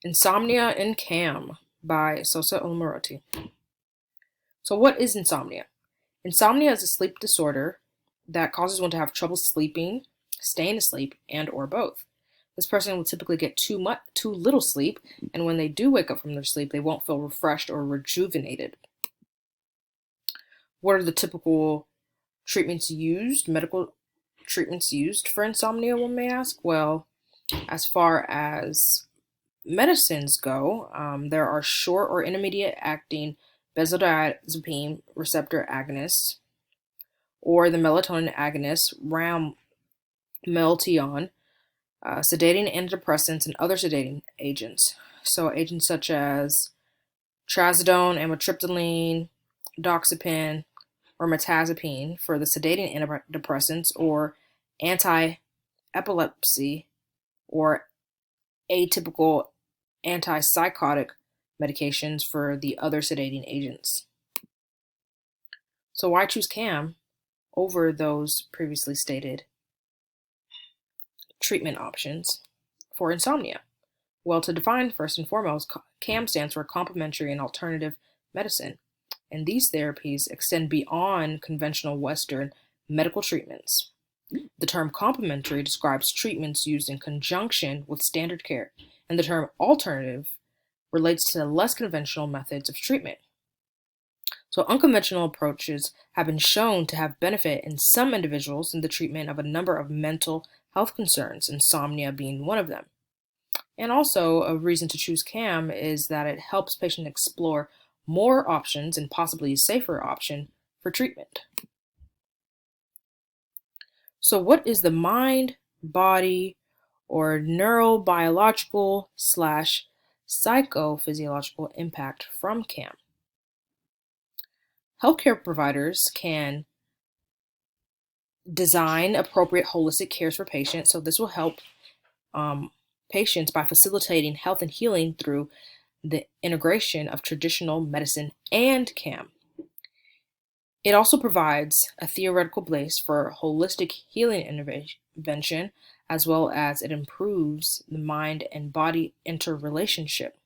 Insomnia in CAM by Sosa Olamoroti. So what is insomnia? Insomnia is a sleep disorder that causes one to have trouble sleeping, staying asleep, and or both. This person will typically get too little sleep, and when they do wake up from their sleep, they won't feel refreshed or rejuvenated. What are the typical treatments used, medical treatments used for insomnia, one may ask? Well, as far as medicines go, there are short or intermediate acting benzodiazepine receptor agonists, or the melatonin agonist ramelteon, sedating antidepressants, and other sedating agents. So agents such as trazodone, amitriptyline, doxepin, or mirtazapine for the sedating antidepressants, or anti-epilepsy or atypical antipsychotic medications for the other sedating agents. So why choose CAM over those previously stated treatment options for insomnia? Well, to define, first and foremost, CAM stands for complementary and alternative medicine, and these therapies extend beyond conventional Western medical treatments. The term complementary describes treatments used in conjunction with standard care, and the term alternative relates to less conventional methods of treatment. So unconventional approaches have been shown to have benefit in some individuals in the treatment of a number of mental health concerns, insomnia being one of them. And also, a reason to choose CAM is that it helps patients explore more options and possibly a safer option for treatment. So what is the mind, body, or neurobiological / psychophysiological impact from CAM? Healthcare providers can design appropriate holistic cares for patients. So this will help patients by facilitating health and healing through the integration of traditional medicine and CAM. It also provides a theoretical base for holistic healing intervention, as well as it improves the mind and body interrelationship.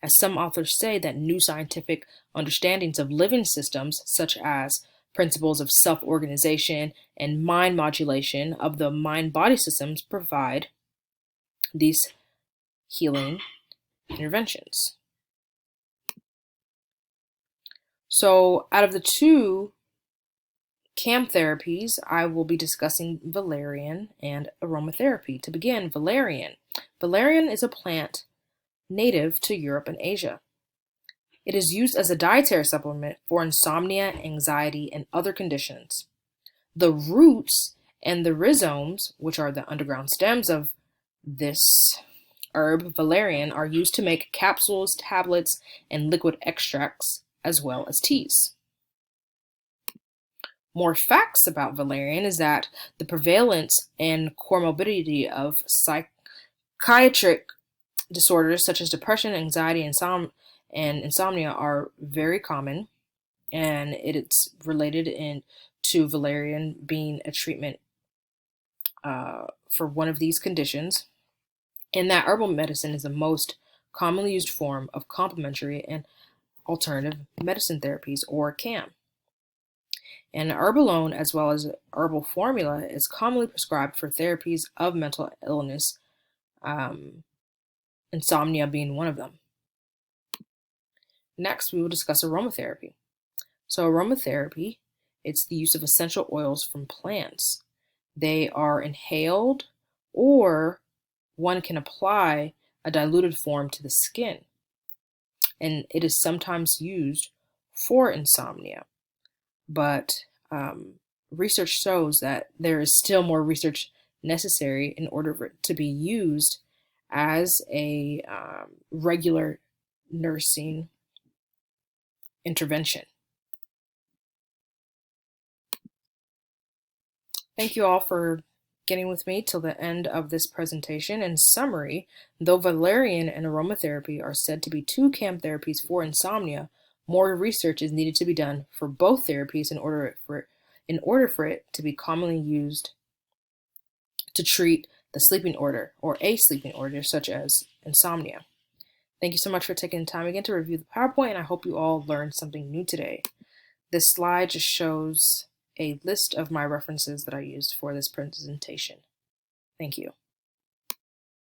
As some authors say, that new scientific understandings of living systems, such as principles of self-organization and mind modulation of the mind-body systems, provide these healing interventions. So out of the two CAM therapies, I will be discussing valerian and aromatherapy. To begin, valerian. Valerian is a plant native to Europe and Asia. It is used as a dietary supplement for insomnia, anxiety, and other conditions. The roots and the rhizomes, which are the underground stems of this herb, valerian, are used to make capsules, tablets, and liquid extracts, as well as teas. More facts about valerian is that the prevalence and comorbidity of psychiatric disorders such as depression, anxiety, and insomnia are very common, and it's related to valerian being a treatment for one of these conditions, and that herbal medicine is the most commonly used form of complementary and alternative medicine therapies, or CAM. And herb alone, as well as herbal formula, is commonly prescribed for therapies of mental illness, insomnia being one of them. Next, we will discuss aromatherapy. So aromatherapy, it's the use of essential oils from plants. They are inhaled, or one can apply a diluted form to the skin. And it is sometimes used for insomnia. But research shows that there is still more research necessary in order for it to be used as a regular nursing intervention. Thank you all for getting with me till the end of this presentation. In summary, though valerian and aromatherapy are said to be two CAM therapies for insomnia, more research is needed to be done for both therapies in order for it to be commonly used to treat the sleeping order or a sleeping order such as insomnia. Thank you so much for taking the time again to review the PowerPoint, and I hope you all learned something new today. This slide just shows a list of my references that I used for this presentation. Thank you.